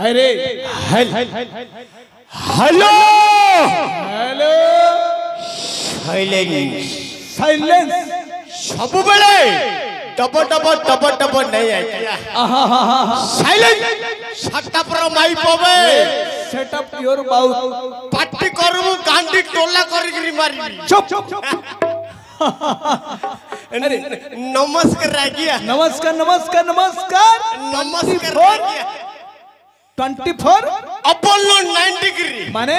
अरे hello hello silence silence सब बेले टप टप टप टप नहीं आइया साइलेंस सट्टा पर माई पवे set up your mouth party करबू गांडी टोला करी मारी चुप अरे नमस्कार रागिया नमस्कार नमस्कार नमस्कार नमस्कार रागिया 24 अपोलो 9 डिग्री माने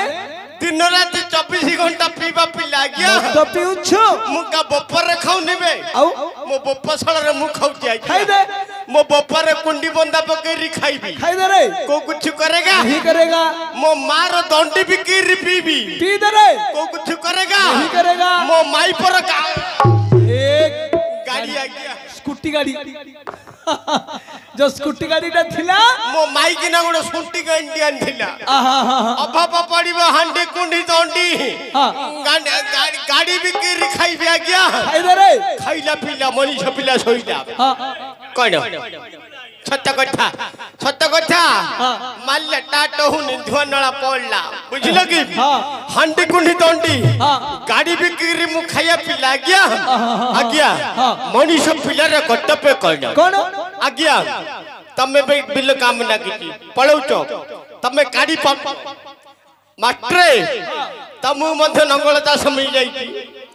दिन रात 24 घंटा पीबा पिला गया तो पीउछु मुका बपर खाऊ नेबे आउ मो बपर रे मु खाऊ जाई खाई दे मो बपर कुंडी बंदा पकेरी खाईबी खाई दे रे को कुछ करेगा नहीं करेगा मो मार दंडी भी की पीबी पी दे रे को कुछ करेगा नहीं करेगा मो माई पर का एक गाड़ी आ गया स्कूटी गाड़ी जो स्कूटी गाड़ी ता थिला मो माई की ना गोडो सुंटी का इंडियन थिला आहा अभाव पड़िबो हांडी कुंडी दंडी हां गाड़ी भी की खाईबी आ गया खाई दे रे खाइला पीला मनीष पिला सोइला हां कौन सत्य कथा माल्ला टाटो हुनी धुनला पड़ला बुझिलो कि हांडी कुंडी दंडी गाड़ी बिक्री मु खाया पिला गया आज्ञा मनीष पिला रे कर्तव्य कौन आज्ञा तमे बिल काम ना की पळौचो तमे गाड़ी मास्टरे तमु मध्य नंगलता समय जाई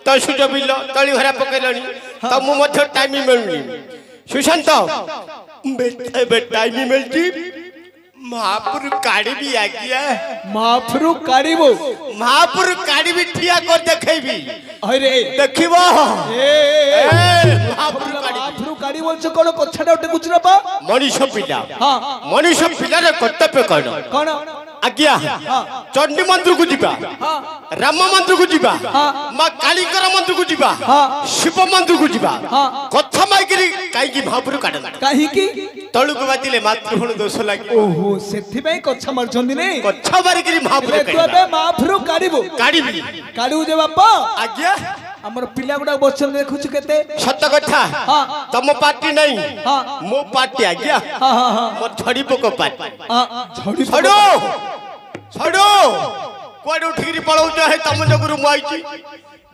तो सुज बिल तळी भरा पकेलनी तमु मध्य टाइम मिलनी सुशांत टाइम मिलती महापुर गाड़ी भी आ गया महापुर गाड़ी वो महापुर गाड़ी भी ठिया कर देखेबी अरे देखिबो महापुर गाड़ी बोलछ कोन कछाडा उठे गुजरा बा मनीष पिला हां मनीष पिला रे कर्तव्य कौन आज्ञा चंडी मंदिर को जीवा राम मंदिर को जीवा मां कालीकर मंदिर को जीवा शिव मंदिर को जीवा कथा माइकरी काई की महापुर काडन काहे की तळु को बातिले मातृहुण दोष लागी ओहो सेथि भाई कथा मारछंदी ने कथा मारिकरी महापुर तू बे महापुर काडीबो काडीबी काडू जे बापा आज्ञा हमर पिला गुडा बचन देखुछु केते सत्य कथा तम पार्टी नहीं मो पार्टी आज्ञा मो छड़ी पोको पार्टी छड़ो छड़ो कोड उठिरी पळौ है तम जगरु माइची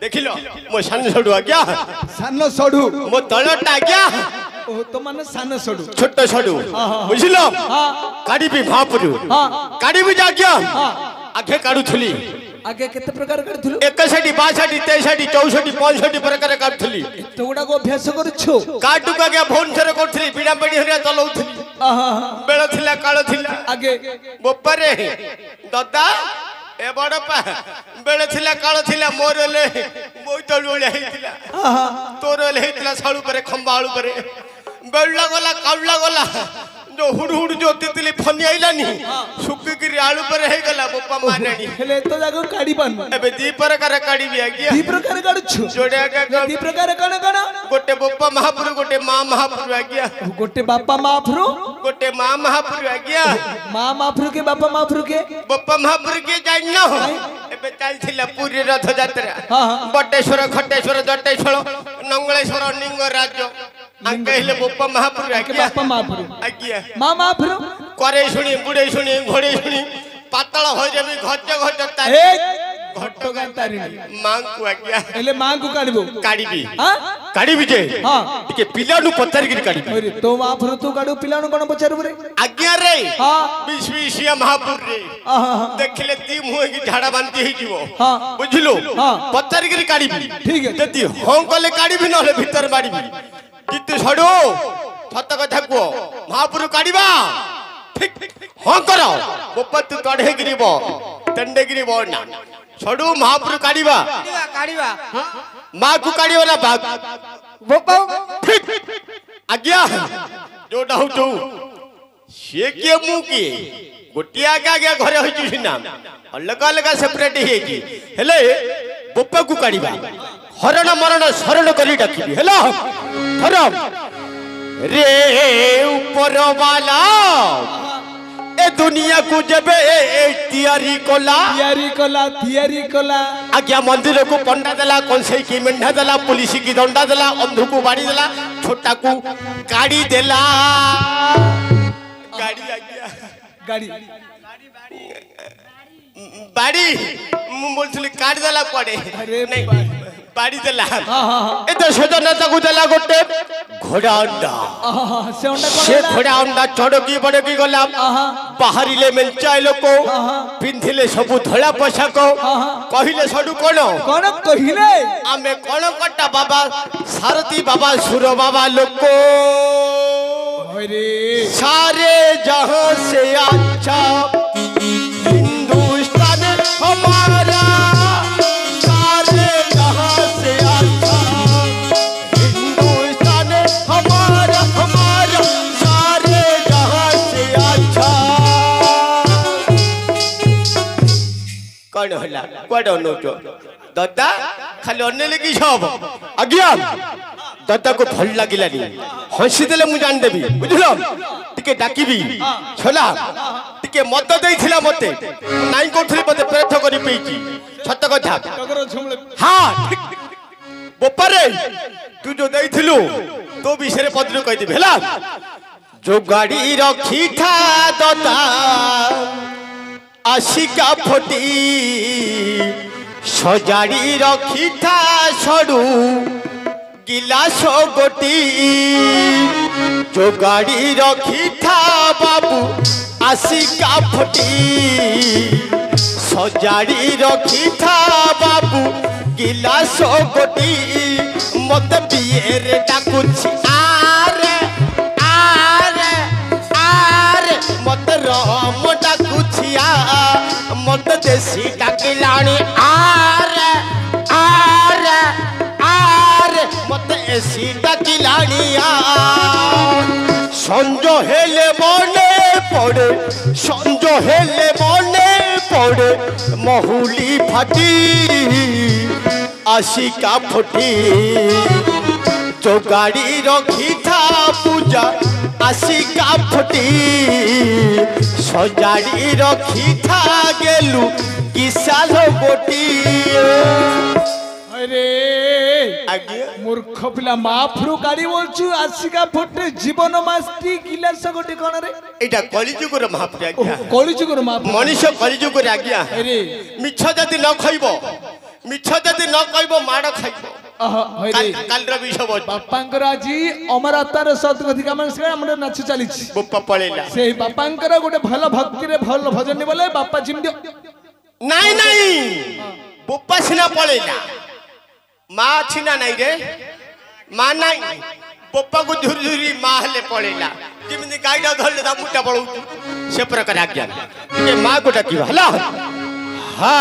देखिलो मो सान छड़ू आज्ञा सान सडू मो तळटा आज्ञा ओ तो माने सान सडू छोट छड़ू बुझिलो काडी भी महापुर काडी भी आज्ञा आगे काडू थली आगे केते प्रकार करथुलु 61 62 63 64 65 प्रकार काटथली तो गुडा को अभ्यास करछु काटू का गया फोन से करथली बिना बडी हरिया चलाउथली बेळ थिला काळ थिला आगे बपरे दादा ए बडपा बेळ थिला काळ थिला मोरले बोइतल ओले हेतिला तोरले हेतिला साळू परे खंबाळू परे बेळला गला काळला गला जो हुड हुड जो तितली फनी आइलानी सुक्की की आलू पर हे गला बप्पा मानानी हेले तो जागो काडी बन एबे दी प्रकार काडी भी आ गया दी प्रकार काडछु जोड़िया का दी प्रकार कण कण गोटे बप्पा महापुर गोटे मां महापुर आ गया गोटे बापा महापुर गोटे मां महापुर आ गया मां महापुर के बापा महापुर के बप्पा महापुर के जानो एबे चल थिला पूरी रथ यात्रा बटेश्वर खटेश्वर जटेश्वर नंगलेश्वर निंगराज कहले बप्पा महापुर आ गया बापा महापुर आ गया मां महापुर करे सुनी बुढ़े सुनी घोड़े सुनी पातल हो जबी घट घट तारी एक घटगा तारी मां को आ गया हेले मां को काडबो काडीबी हां काडीबी जे हां टिके पिला नु पत्थर गिर काडीबी अरे तो महापुर तू काडू पिला नु कोन पचारबो रे आज्ञा रे हां विश्वेशिया महापुर रे देखले ती मुह की झाड़ा बांधी ही जीवो हां बुझिलो पत्थर गिर काडीबी ठीक है जति हों कले काडीबी नले भीतर मारीबी जितु छड़ो सत कथा को महापुर काडीबा ठीक हां करो बप्पा तू तडे गिरिबो तंडे गिरिबो ना छड़ो महापुर काडीबा काडीबा मां को काडीबो ना बाग बप्पा ठीक आज्ञा जो डाउ जो से के मु के गोटिया आगे घरे होई छिना अलग अलग सेपरेट हे जी हेले बप्पा को काडीबा हरण मरण शरण करी डाकिबी हेलो हरम रे ऊपर वाला ए दुनिया को जबे तैयारी कोला आज्ञा मंदिर को पंडा देला कंसई की मेंढा देला पुलिस की दंडा देला अंधु को बाड़ी देला छोटा को गाड़ी देला गाड़ी आज्ञा गाड़ी बाड़ी बोलथुली काट देला पड़े अरे नहीं बाड़ी देला हाँ हाँ ए तो सजनता को देला गोटे घोड़ा अंडा हाँ से अंडा से घोड़ा अंडा चढ़की बड़की गला बाहरिले मेंचाए लोक पिंधिले सबु धला पोशाक कहिले सडु कोन कहिले आमे कोन कट्टा बाबा सारथी बाबा सुर बाबा लोक अरे सारे जहां से अच्छा हिंदुस्तान हमारा सारे जहां से अच्छा हिंदुस्तान हमारा हमारा सारे जहां से अच्छा कौन होला कोड नोटो दादा खाली अन्य लगी सब आज्ञा दादा को भल लागिलानी हसी देले मु जान देबी बुझलो टिके डाकीबी छला टिके मत देइथिला मते नाइ कोठली मते प्रेथ करी पेची सत कथा टगर झुमले हां बोपरे तू जो देइथिलु तो विषय पदरु कहि देबे हला जो गाड़ी रखी था दादा आशिका फटी सजाड़ी रखी था सडू गिलास गोटी जो गाड़ी रखी था बाबू आशिका फटी सजाड़ी रखी था बाबू गिलास गोटी मत बियर डाकुछ आरे आरे आरे मत रम डाकुछिया मत देसी डाकिलाणी आरे आरे आरे मत एसी डाकिलाणिया संज हेले मने पड़े संज हेले मने पड़े महुली फाटी आशिका फटी जो गाड़ी रखी था पूजा आशिका फटी सजाड़ी रखी था गेलु किसाल गोटी अरे आगे मूर्ख पिला माफरु गाड़ी बोलछु आशिका फटे जीवन मास्ती गिलास गोटे कोन रे एटा कलिजुगर महापुर आज्ञा कलिजुगर माफ मनीष कलिजुगर आज्ञा अरे मिछ जदि न खइबो मिछ जदि न कइबो माड़ खाइबो अरे काल रवि सब बापांकर आजी अमरतार सत अधिका मन से हमर नाच चली बोपा पळेला से बापांकर गोटे भल भक्ति रे भल भजन बोले बापा जिंदे नाही नाही बोपा सिना पळेला मा छिना नाही रे मा नाही बोपा को धुरी धुरी मा हले पळेला किमिनि गाइडा धरले दा मुटा पळउ से प्रकार आज्ञा के मा को डाकिबा हला हा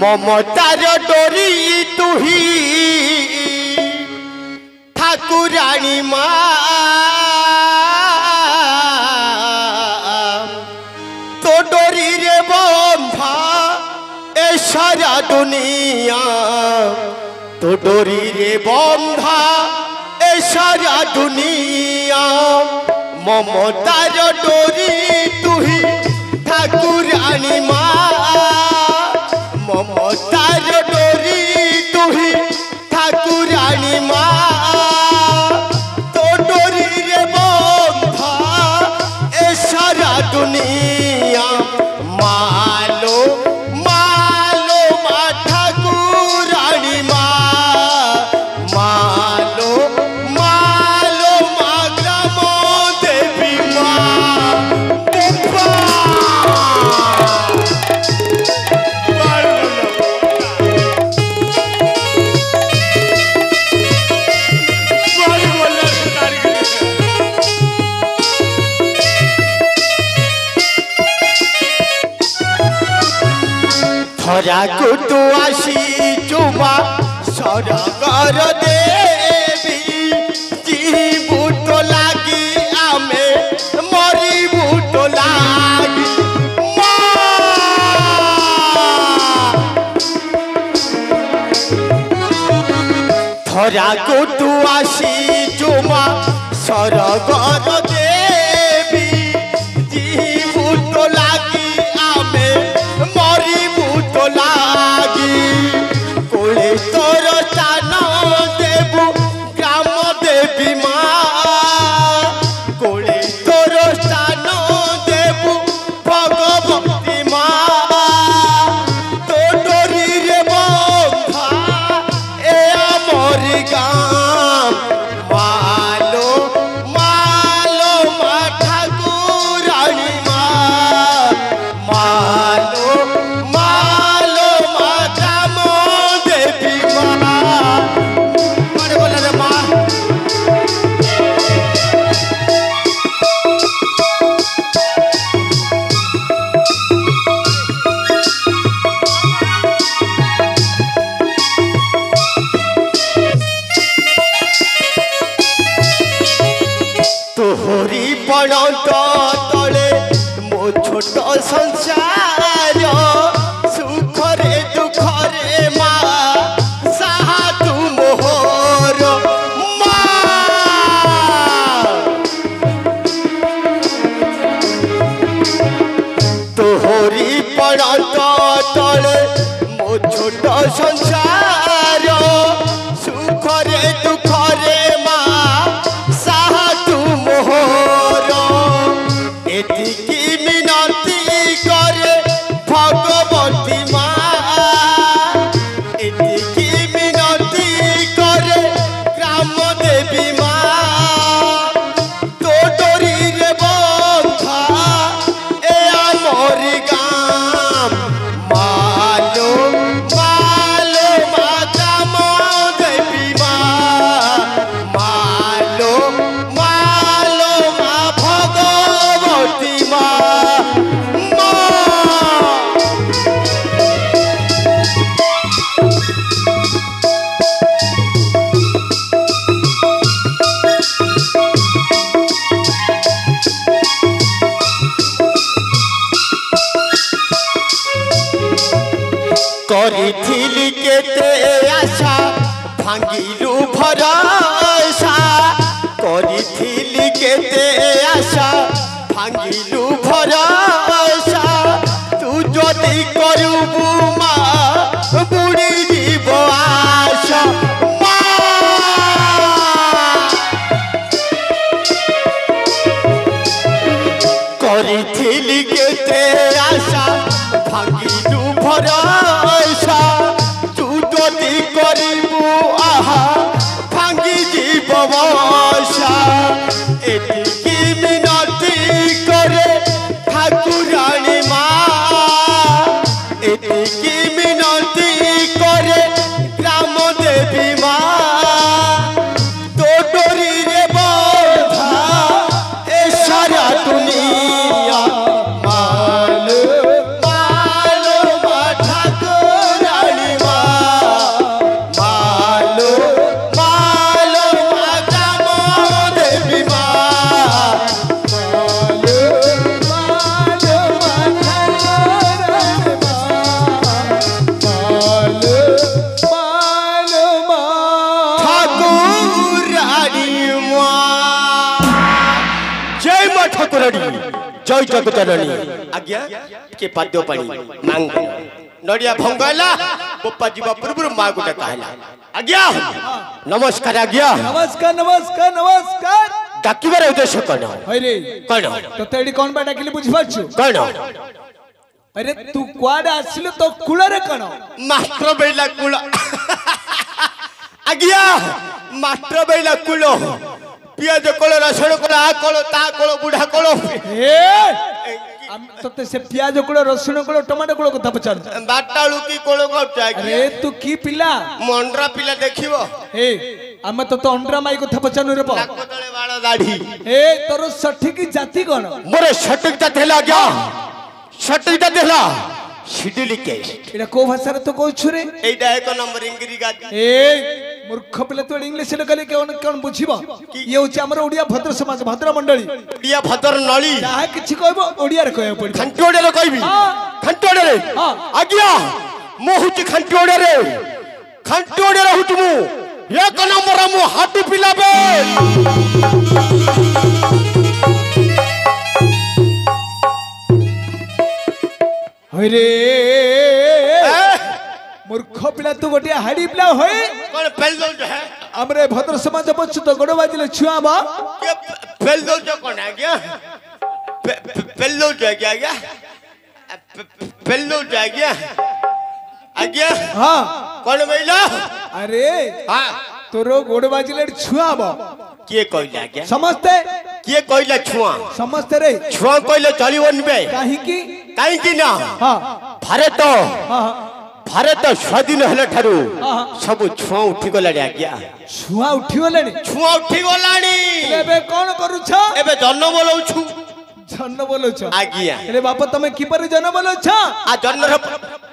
ममतार डोरी तुही ठाकुरानी मा तो डोरी रे बंधा ए सारा दुनिया तो डोरी रे बंधा ए सारा दुनिया ममतार डोरी तुही ठाकुरानी मा ममतार डोरी तुही ठाकुरानी मा तो डोरी रे बंधा ए सारा दुनिया मालो मालो मा ठाकुरानी मा मालो मालो मा ग्राम देवी मा धरा कुटु आसी चुमा सरगर देवी जीवु तो लागी आमे मरिबु तो लागी धरा कुटु आसी चुमा सरगर देवी जीवु तो लागी आमे मरिबु तो लागी कोले तोर स्थान देबु ग्राम देवी मा कोले तोर स्थान पणत तले मो छोट संसार सुखरे दुखरे मा साहा तू मोहर मा तोहरी पणत तले मो छोट संसार सुखरे दुखरे मा साहा तू मोहर एतिकी मिनती करे भगवती मा एतिकी मिनती करे ग्राम देवी मा तो डोरी रे बंधा ए आमरी गाम मालो मालो मा ग्राम देवी मा मालो मालो मा भगवती मा मा करिथिली केते आशा भांगिलु भरोसा करिथिली केते आशा भांगिलु भरोसा तू जदि करबू मा बुड़ी जीव आशा मा करिथिली केते आशा भांगिलु भरोसा तू जदि करबू आहा भांगी जीव बसा एतिकी मिनती करे ठाकुराणी मा एतिकी मिनती करे ग्राम देवी मा तो डोरी रे बंधा ए सारा दुनिया मालो मालो मा ठाकुराणी मा मालो मालो मा ग्राम देवी मा मालो मालो मालो मा ठाकुराणी मा जय मा ठाकुराणी जय जगतरणी आज्ञा के पाद्य पाणी मांग नड़िया भंगाला बोपा जीवा पूर्व माँ गोटे कहला आज्ञा नमस्कार आज्ञा नमस्कार नमस्कार नमस्कार डाकिबार उद्देश्य कौन अरे कौन तोते एडी कोन बा डाकिले बुझि पाछु कौन अरे तू कुआडे आसिलु तो कुळरे कोन मास्टर बेला कुल आज्ञा मास्टर बेला कुल पियाज कोल रसण कोल आ कोल ता कोल बुढ़ा कोल ए तोते से प्याज कोळ रसुण कोळ टमाटो कोळ कथा पचार बाटाळू की कोल गप अरे तू की पिला मंडरा पिला देखिबो ए आमे तो अंडरा माई कथा पचानु रे पा नाक तळे बाळ दाढी ए तोर सठिक जाति कोन मोरे सटिकता देला आज्ञा सटिकता देला शिडिली केस एटा को भाषा रे तो कहछु रे एटा एक नंबर इंग्री गादी ए मूर्ख पिला तू इंग्लिश रे कहले कोन कोन बुझिबो ये होची हमर ओडिया भद्र समाज भद्र मंडली ओडिया भद्र नळी जाहा किछि कहबो ओडिया रे कहबो पड़ी खंटोडे रे कहबी हां खंटोडे रे हां आज्ञा मोहुची खंटोडे रे हुचु मु एक नंबर मु हाटू पिलाबे अरे मूर्ख पिला तू गोटे हाड़ी पिला होई कौन फेल दो है हमरे भद्र समाज बच्चू तो गोड़ बाजिले छुआ बा के फेल दो कौन है क्या फेल दो क्या क्या फेल दो क्या आज्ञा हां कौन महिला अरे हां तोरो गोड़ बाजिले छुआ बा के कहला क्या समझते के कहला छुआ समझते रे छुआ कहले चलिबन बे काहे की ना हां भारत हां भारत स्वाधीन हले ठारू सब छुआ उठी गला आज्ञा छुआ उठी गलानी छुआ उठी गलानी एबे कोन करू छ एबे जन्म बोलौछु जन्म बोलो छ आज्ञा अरे बापा तमे की पर जन्म बोलो छ आ जन्म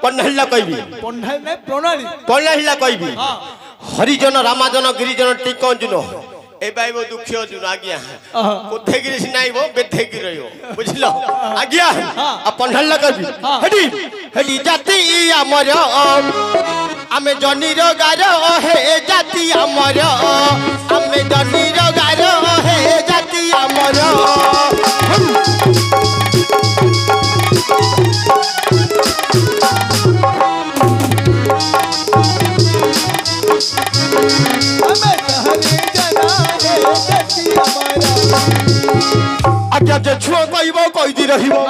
पन्नहिला कहबी पन्नाई नै प्रणाली पन्नहिला कहबी हां हरिजन रामाजन गिरिजन टिकंजन ए भाई वो दुखी हो जुन आज्ञा कोथे गिरी सिनाई वो बेथे गिर रहियो बुझलो आज्ञा अपन हल्ला करबी हेडी हेडी जाति हमर आमे जनी रो गारो हे जाति हमर आमे जनी रो गारो हे जाति हमर आज्ञा जे छुओ कहबो कहि रहिबो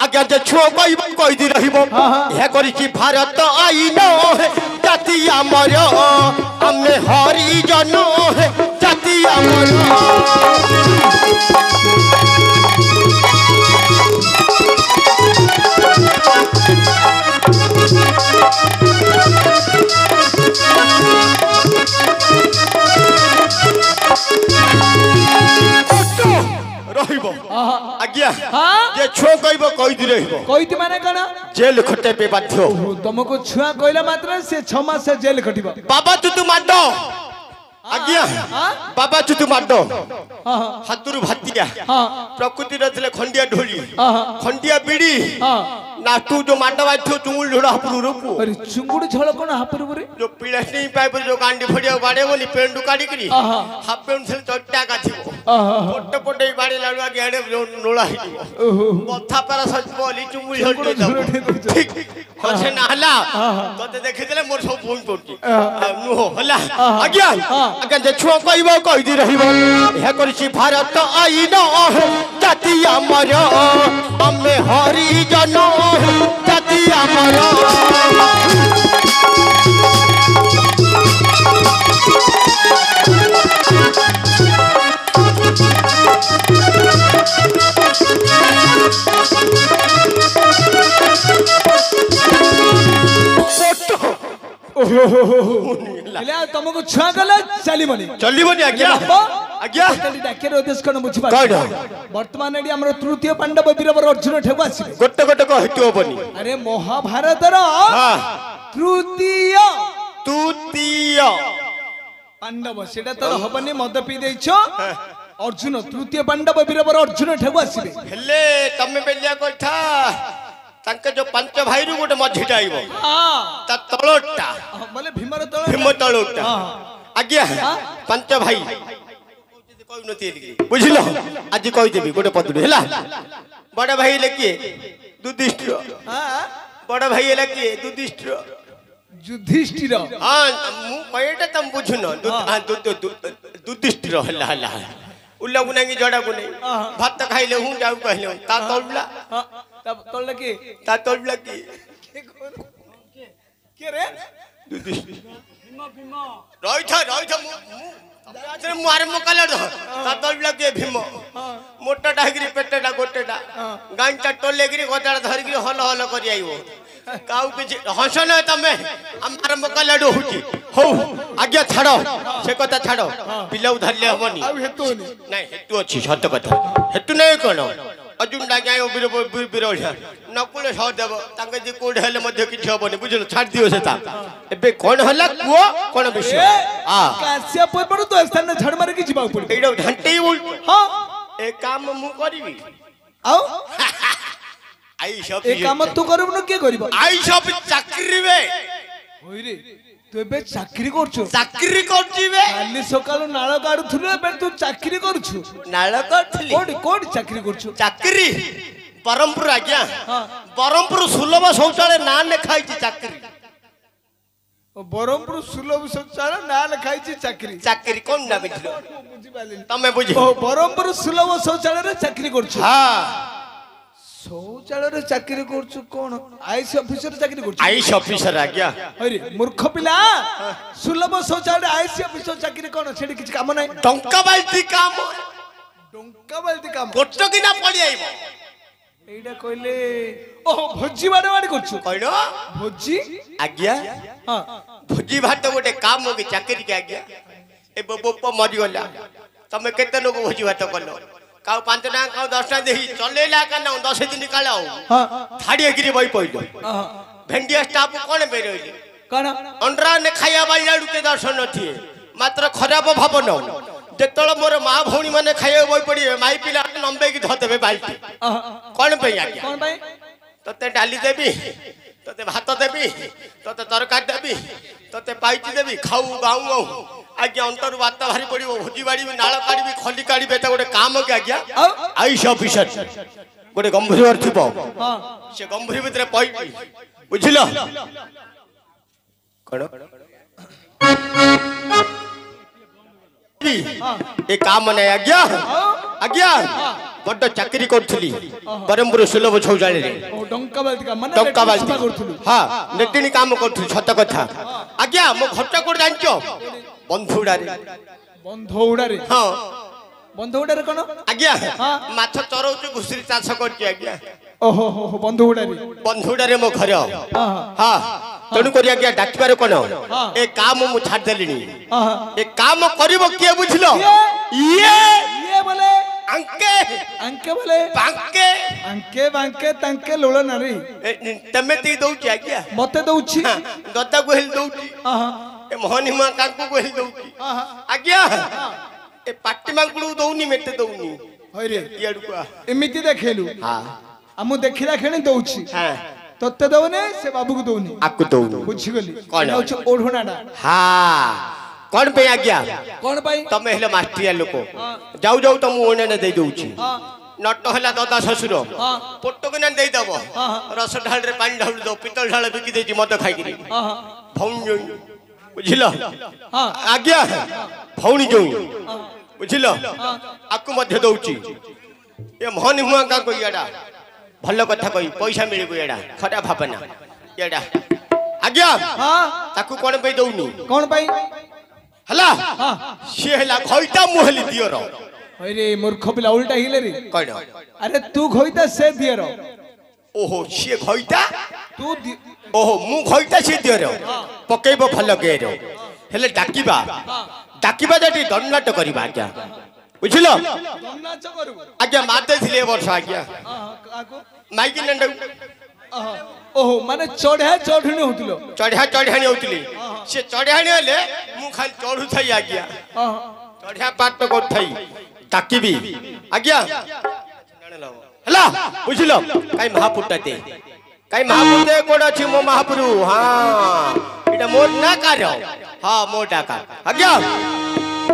आज्ञा जे छुओ कहबो कहि रहिबो हे करी कि भारत आईन जाति हमर आमे हरिजन जाति हमर रहिबो आज्ञा जे छो कहबो कहि रहिबो कहिति माने कोन जेल खटे पे बाध्य तुमको छुआ कहला मात्र से 6 मास से जेल खटिबो बाबा तू माडो आज्ञा बाबा तू माडो हातुरु भातिया प्रकृति रथले खंडिया ढोली खंडिया बिड़ी ना तू जो माडो बाथो चुंगुल ढोड़ा हापुरु रुपु अरे चुंगुड़ झोल कोन हापुरु रे जो पिलास नहीं पाइप जो गांडी फड़िया बाड़े बोली पेंडु काडी करी हाफ पेंट से चट्टा काथिबो पोटे पोटे बाड़े लाडुआ गेडे नोळा हिदिबो मथा पारा सच बोली चुंगुल झोल दो ठीक हसे नाला तते देखिदेले मोर सब भूमि पड़ती नुहो हला आज्ञा आज्ञा जे छुआ कहबो कहि रहिबो हे करछि भारत आईन जाति हमर आमे हरिजन जाति हमर तुमको छुआ गला चलिबनी आज्ञा आज्ञा डाक्यर उद्देश्य कोन बुझी पार वर्तमान एडी हमर तृतीय पांडव वीरवर अर्जुन ठेगु आसी गोटे गोटे को हेतु बनी अरे महाभारत रो तृतीय पांडव सेटा तो हबनी मद पी देछो अर्जुन तृतीय पांडव वीरवर अर्जुन ठेगु आसीबे हेले तमे बेलिया कोठा तांके जो पंच भाई रु गोटे मझिटा आइबो ता तळोटा बोले भीमर भीम तळोटा आज्ञा पंच भाई कोइ नती बुझिलो आज कहि देबी गोटे पदुडी हैला बड़ भाई लेकिए युधिष्ठिर बड़ भाई लेकिए युधिष्ठिर हां मु कयटा तुम बुझुनो युधिष्ठिर हल्ला हल्ला उल्ला गुनांगी जड़ा गुने भात खाइले हूं जाऊ कहले ता तोड़ला तब तोड़ला की ता तोड़ला की के रे युधिष्ठिर भीम रहिथा आजरे मारे मकाला ता तोड़ला के भीम मोटा डागरी पेटेडा गोटेडा गांचा टोलेगिरी गोदाड़ा धरगिरी हल हल करि आइबो काउ के हसन तमे हमार मकाला होची हो आज्ञा छाड़ो से कथा छाड़ो पिला धरले हबनी आ हेतु नहीं हेतु अछि सत्य कथा हेतु नहीं कोन अर्जुन डागाय वीर नकुल सहदेव तांके जे कोड हेले मध्ये किछ हबनी बुझलो छाड़ दियो सेता एबे कोन हला कुओ कोन विषय आ कासिया पर तो स्थान छाड़ मारे की जीवा पड़ी एडो घंटे उल हां ए काम मु करबी आओ आई सब ए काम तू करब न के करबो आई सब चाकरी बे होई रे तू एबे चाकरी करछु चाकरी करछि बे काली सकाल नाळ काढुथुलो एबे तू चाकरी करछु नाळ काढथली कोड चाकरी करछु चाकरी परमपुर आज्ञा परमपुर सुलभ शौचालय ना लिखाई चाकरी बरमपुर सुलभ शौचालय ना लिखाई चाकरी चाकरी कोन ना बुझलो बुझी पालिन तमे बुझी बरमपुर सुलभ शौचालय रे चाकरी करछु हां शौचालय रे चाकरी करछु कोन आईसी ऑफिसर चाकरी करछु आईसी ऑफिसर आज्ञा अरे मूर्ख पिला सुलभ शौचालय आईसी ऑफिसर चाकरी कोन छेडी किछ काम नै टंका बाल्टी काम गोटो किना पड़ी आइबो एइडा कहले ओ भोजी बाडे करछु कहलो भोजी आज्ञा हां भोजी भात गोटे काम हो चाकरी के आज्ञा ए बोप मरि गला तमे केते लोग भोजी भात करलो काउ 5 टका काउ 10 टका देही चलेला का ना 10 दिन काला हां थाड़िया गिरी बई पइलो भेंडिया स्टाफ कोन बेरइले कोन अंडरा ने खाया बाइला लुके दर्शन थी मात्र खराब भावना ଯେତେବେଳେ ମୋର ମା ଭଉଣୀ ମାନେ ଖାଇବାକୁ ବଇ ପଡିବେ ମାଇ ପିଲା ନମ୍ବେଇକି ଧଦେବେ ବାଲ୍ଟି କଣ ପାଇଁ ଆଜ୍ଞା କଣ ପାଇଁ ତତେ ଡାଲି ଦେବି ତତେ ଭାତ ଦେବି ତତେ ତରକାରୀ ଦେବି ତତେ ପାଇଚି ଦେବି ଖାଉ ଗାଉ ଗାଉ ଆଜ୍ଞା ଅନ୍ତରୁ ବାତ ବାହାରି ପଡିବ ଭୋଜି ବାଡ଼ିବି ନାଳ କାଢିବି ଖଲି କାଢିବେ ତା ଗୋଟେ କାମ କି ଆଜ୍ଞା ଆଇସ ଅଫିସର ଗୋଟେ ଗମ୍ଭୀର ଥିବ ସେ ଗମ୍ଭୀର ଭିତରେ ପଇବି ବୁଝିଲ କଣ ए काम नहीं आज्ञा आज्ञा बड़ चाकरी करी ब्रह्मपुर सुलभ शौचालय डंका बाल्टी हाँ नेटिनी काम करी सत कथा आज्ञा मो खर्च कोड जान बंधुड़ा बंधुड़ा हाँ बंधुड़ा कौन आज्ञा माछ चरौच घुसरी चाष कर आज्ञा ओहो बंधुड़ा बंधुड़ा मो घर हाँ तेणु करी आज्ञा डाकिबार कोन ए काम मु छाड़ देलिनी ए काम करिवो के बुझलो ये बोले अंके अंके बोले बांके तांके लोळ नारी तमे ती दउची आज्ञा मते दउची दत्ता को हेल दउची ए मोहनी मा काकू को हेल दउची आज्ञा ए पाट्टी मांकुळू दउनी मेते दउनी होय रे इयाडू को एमिति देखेलु हां हमु देखिला खेणी दउची हां तत्ते दउने से बाबू को दउनी आकु दउनी बुझी गली कोन होछ ओढोनाडा हां कोन पे आज्ञा कोन भाई तमे हेले मास्टरिया लोक जाऊ जाऊ तुम ओने ने दे दउची नट हला दादा ससुर पोटो के दे दबो रस ढाल रे पानी ढाल दो पितल ढाल बिकी देची मद खाई गिरी भौणी बुझिलो हां आज्ञा भौणी जो बुझिलो आकु मध्य दउची ए मोहनी हुआ का कोइयाडा भल कथा कही पैसा मिलबो एडा खरा भावना एडा आज्ञा हां ताकू कोन पे दउनी कोन भाई हला से हला खइता मुहली दियर अरे मूर्ख पिला उल्टा हिले रे कोन अरे तू खइता से दियर ओहो से खइता तू ओहो मु खइता से दियर पकेबो भल गेर हेले डाकिबा जटी दंडाट करबा आज्ञा बुझिलो नाच करू आज्ञा माते थिले वर्ष आज्ञा काको माइकी नंड ओहो माने चढ़ाणी होतिलो चढ़ाणी होतिली से चढ़ाणी हेले मु खाली चढ़ू थई आज्ञा चढ़ा पाट को थई डाकिबी आज्ञा हला बुझिलो काई महापुटाते कोड अछि मो महापुरु हां इटा मोर ना कार्य हां मोर डाका आज्ञा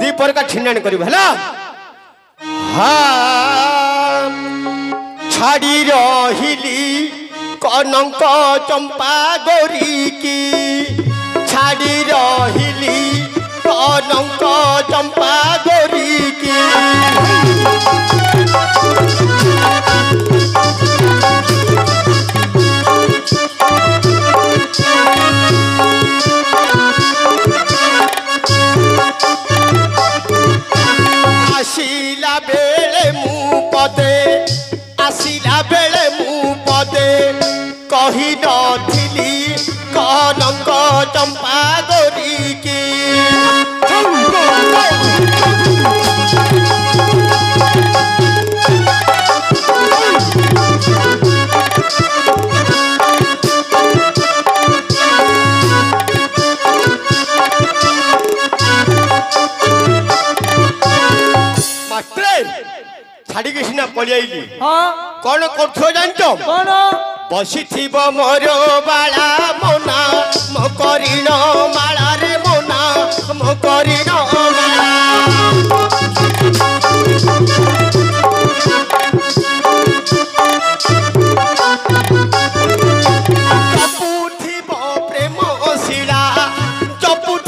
दी पर का छिन्नन करिब हला हाँ छाड़ी रहिली कनक चंपा गोरी की छाड़ी रहिली कनक चंपा गोरी की आसिला बेले मु पदे कही नथिली कनक चंपा गोरी की छाड़ी के सिना पलियाइली हां कौन करथो जानतो कोन बसी थिबो मोर बाला मोना मो करिन माला रे मोना मो करिन माला चपु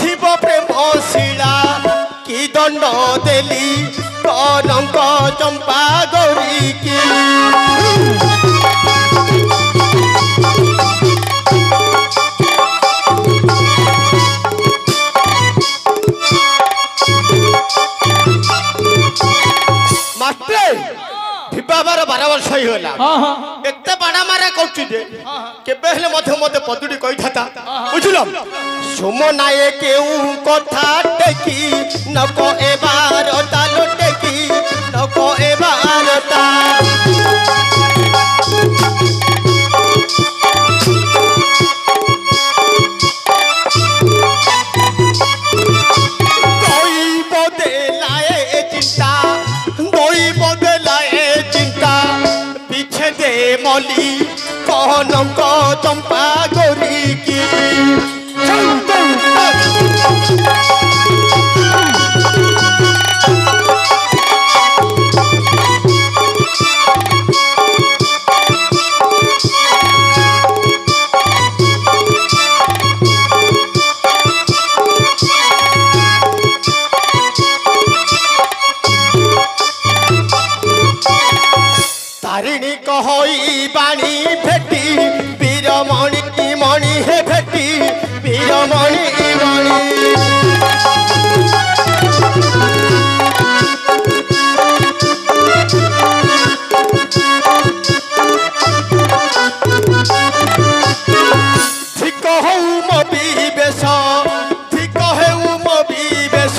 थिबो प्रेम शिला की दंड देली कनक चंपा गौरी की बार 12 वर्ष ही होला एते बड़ा मारा करछु जे केबे हेले मधे पदुडी कहि थाता बुझलो सोमो नाये केउ कथा टेकी नको एबार तालो टेकी नको एबार ता कोई बदे लाए कली कहनक चंपा गोरी की तारिणी कहई बाणी भेटी वीरमणि मणि हे भेटी वीरमणि मणि ठीक हऊ मो विवेश ठीक हेऊ मो विवेश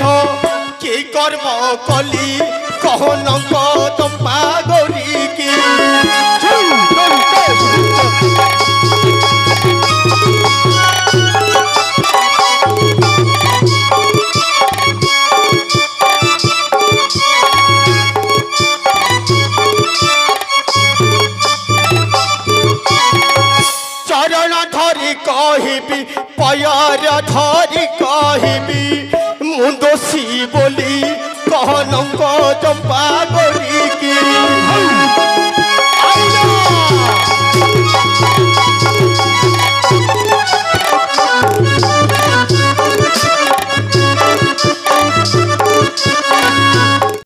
कि कर्म कली कहनक चंपा गोरी की चरण धरी कहबी पयर धरी कहबी मु दोषी बोली कहनक